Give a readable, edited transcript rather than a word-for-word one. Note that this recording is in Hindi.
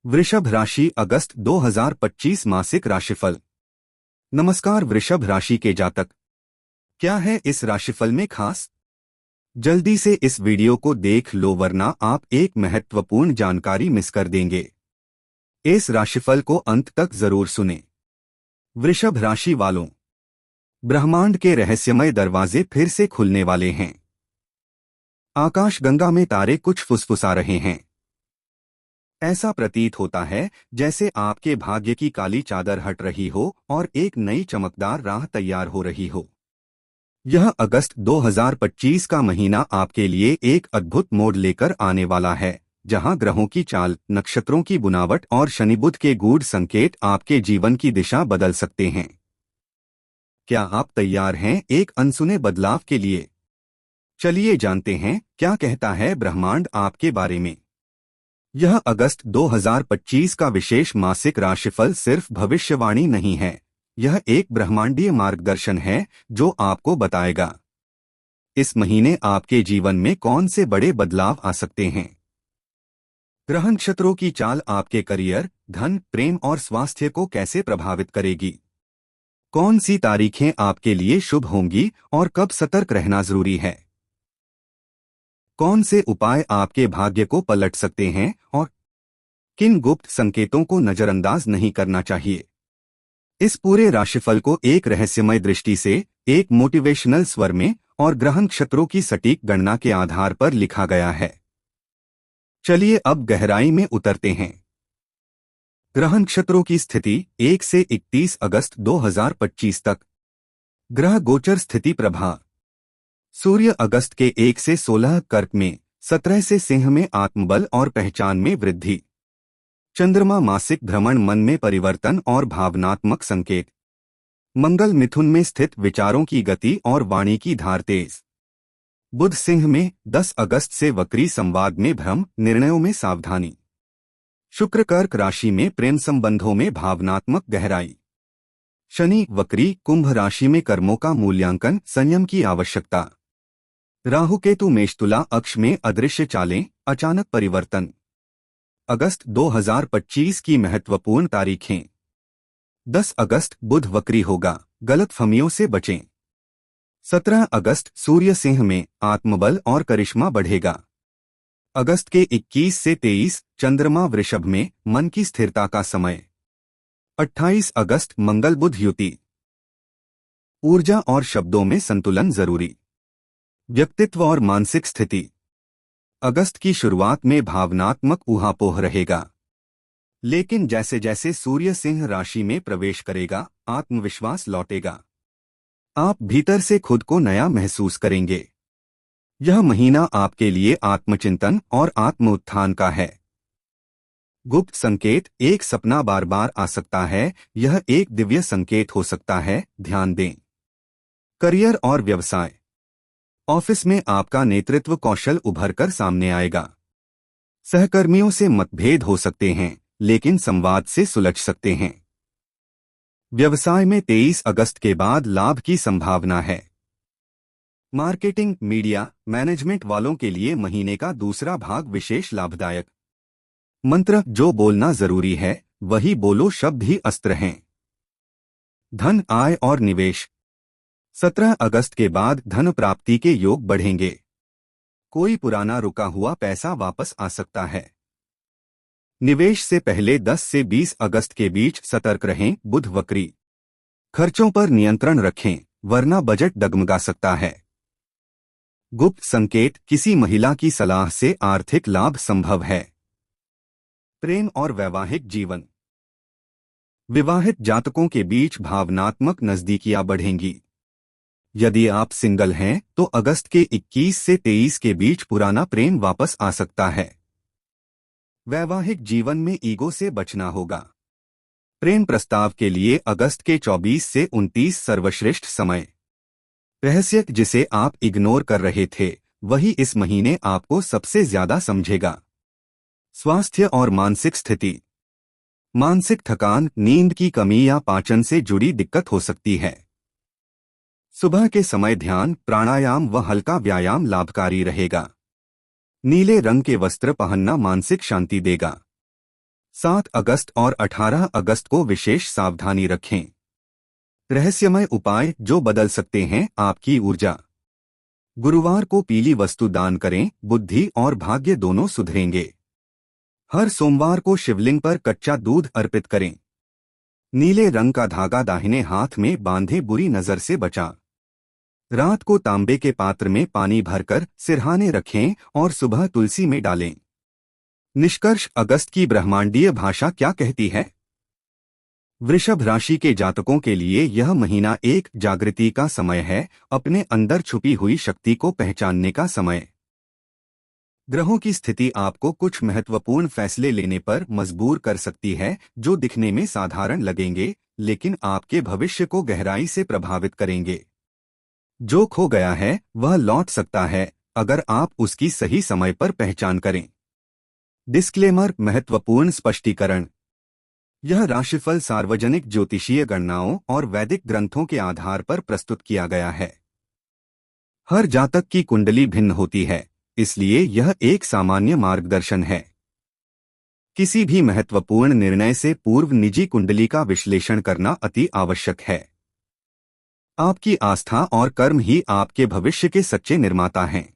वृषभ राशि अगस्त 2025 मासिक राशिफल। नमस्कार वृषभ राशि के जातक, क्या है इस राशिफल में खास? जल्दी से इस वीडियो को देख लो वरना आप एक महत्वपूर्ण जानकारी मिस कर देंगे। इस राशिफल को अंत तक जरूर सुने। वृषभ राशि वालों, ब्रह्मांड के रहस्यमय दरवाजे फिर से खुलने वाले हैं। आकाशगंगा में तारे कुछ फुसफुसा रहे हैं। ऐसा प्रतीत होता है जैसे आपके भाग्य की काली चादर हट रही हो और एक नई चमकदार राह तैयार हो रही हो। यह अगस्त 2025 का महीना आपके लिए एक अद्भुत मोड़ लेकर आने वाला है, जहां ग्रहों की चाल, नक्षत्रों की बुनावट और शनि बुध के गूढ़ संकेत आपके जीवन की दिशा बदल सकते हैं। क्या आप तैयार हैं एक अनसुने बदलाव के लिए? चलिए जानते हैं क्या कहता है ब्रह्मांड आपके बारे में। यह अगस्त 2025 का विशेष मासिक राशिफल सिर्फ भविष्यवाणी नहीं है, यह एक ब्रह्मांडीय मार्गदर्शन है जो आपको बताएगा इस महीने आपके जीवन में कौन से बड़े बदलाव आ सकते हैं। ग्रह नक्षत्रों की चाल आपके करियर, धन, प्रेम और स्वास्थ्य को कैसे प्रभावित करेगी? कौन सी तारीखें आपके लिए शुभ होंगी और कब सतर्क रहना जरूरी है? कौन से उपाय आपके भाग्य को पलट सकते हैं और किन गुप्त संकेतों को नजरअंदाज नहीं करना चाहिए? इस पूरे राशिफल को एक रहस्यमय दृष्टि से, एक मोटिवेशनल स्वर में और ग्रह नक्षत्रों की सटीक गणना के आधार पर लिखा गया है। चलिए अब गहराई में उतरते हैं। ग्रह नक्षत्रों की स्थिति 1 से 31 अगस्त 2025 तक। ग्रह गोचर स्थिति प्रभाव। सूर्य अगस्त के 1 से 16 कर्क में, 17 से सिंह में आत्मबल और पहचान में वृद्धि। चंद्रमा मासिक भ्रमण, मन में परिवर्तन और भावनात्मक संकेत। मंगल मिथुन में स्थित, विचारों की गति और वाणी की धार तेज। बुध सिंह में 10 अगस्त से वक्री, संवाद में भ्रम, निर्णयों में सावधानी। शुक्र कर्क राशि में, प्रेम संबंधों में भावनात्मक गहराई। शनि वक्री, कुंभ राशि में, कर्मों का मूल्यांकन, संयम की आवश्यकता। राहु केतु मेष, तुला अक्ष में, अदृश्य चालें, अचानक परिवर्तन। अगस्त 2025 की महत्वपूर्ण तारीखें। 10 अगस्त बुध वक्री होगा, गलतफहमियों से बचें। 17 अगस्त सूर्य सिंह में, आत्मबल और करिश्मा बढ़ेगा। अगस्त के 21 से 23 चंद्रमा वृषभ में, मन की स्थिरता का समय। 28 अगस्त मंगल बुध युति। ऊर्जा और शब्दों में संतुलन जरूरी। व्यक्तित्व और मानसिक स्थिति। अगस्त की शुरुआत में भावनात्मक ऊहापोह रहेगा, लेकिन जैसे जैसे सूर्य सिंह राशि में प्रवेश करेगा, आत्मविश्वास लौटेगा। आप भीतर से खुद को नया महसूस करेंगे। यह महीना आपके लिए आत्मचिंतन और आत्म उत्थान का है। गुप्त संकेत। एक सपना बार बार आ सकता है, यह एक दिव्य संकेत हो सकता है, ध्यान दें। करियर और व्यवसाय। ऑफिस में आपका नेतृत्व कौशल उभर कर सामने आएगा। सहकर्मियों से मतभेद हो सकते हैं, लेकिन संवाद से सुलझ सकते हैं। व्यवसाय में 23 अगस्त के बाद लाभ की संभावना है। मार्केटिंग, मीडिया, मैनेजमेंट वालों के लिए महीने का दूसरा भाग विशेष लाभदायक। मंत्र, जो बोलना जरूरी है वही बोलो, शब्द ही अस्त्र हैं। धन, आय और निवेश। 17 अगस्त के बाद धन प्राप्ति के योग बढ़ेंगे। कोई पुराना रुका हुआ पैसा वापस आ सकता है। निवेश से पहले 10 से 20 अगस्त के बीच सतर्क रहें, बुध वक्री। खर्चों पर नियंत्रण रखें, वरना बजट डगमगा सकता है। गुप्त संकेत, किसी महिला की सलाह से आर्थिक लाभ संभव है। प्रेम और वैवाहिक जीवन। विवाहित जातकों के बीच भावनात्मक नजदीकियां बढ़ेंगी। यदि आप सिंगल हैं तो अगस्त के 21 से 23 के बीच पुराना प्रेम वापस आ सकता है। वैवाहिक जीवन में ईगो से बचना होगा। प्रेम प्रस्ताव के लिए अगस्त के 24 से 29 सर्वश्रेष्ठ समय। रहस्य, जिसे आप इग्नोर कर रहे थे वही इस महीने आपको सबसे ज्यादा समझेगा। स्वास्थ्य और मानसिक स्थिति। मानसिक थकान, नींद की कमी या पाचन से जुड़ी दिक्कत हो सकती है। सुबह के समय ध्यान, प्राणायाम व हल्का व्यायाम लाभकारी रहेगा। नीले रंग के वस्त्र पहनना मानसिक शांति देगा। 7 अगस्त और 18 अगस्त को विशेष सावधानी रखें। रहस्यमय उपाय जो बदल सकते हैं आपकी ऊर्जा। गुरुवार को पीली वस्तु दान करें, बुद्धि और भाग्य दोनों सुधरेंगे। हर सोमवार को शिवलिंग पर कच्चा दूध अर्पित करें। नीले रंग का धागा दाहिने हाथ में बांधे बुरी नजर से बचा। रात को तांबे के पात्र में पानी भरकर सिरहाने रखें और सुबह तुलसी में डालें। निष्कर्ष, अगस्त की ब्रह्मांडीय भाषा क्या कहती है? वृषभ राशि के जातकों के लिए यह महीना एक जागृति का समय है, अपने अंदर छुपी हुई शक्ति को पहचानने का समय। ग्रहों की स्थिति आपको कुछ महत्वपूर्ण फैसले लेने पर मजबूर कर सकती है, जो दिखने में साधारण लगेंगे लेकिन आपके भविष्य को गहराई से प्रभावित करेंगे। जो खो गया है वह लौट सकता है अगर आप उसकी सही समय पर पहचान करें। डिस्क्लेमर, महत्वपूर्ण स्पष्टीकरण। यह राशिफल सार्वजनिक ज्योतिषीय गणनाओं और वैदिक ग्रंथों के आधार पर प्रस्तुत किया गया है। हर जातक की कुंडली भिन्न होती है, इसलिए यह एक सामान्य मार्गदर्शन है। किसी भी महत्वपूर्ण निर्णय से पूर्व निजी कुंडली का विश्लेषण करना अति आवश्यक है। आपकी आस्था और कर्म ही आपके भविष्य के सच्चे निर्माता हैं।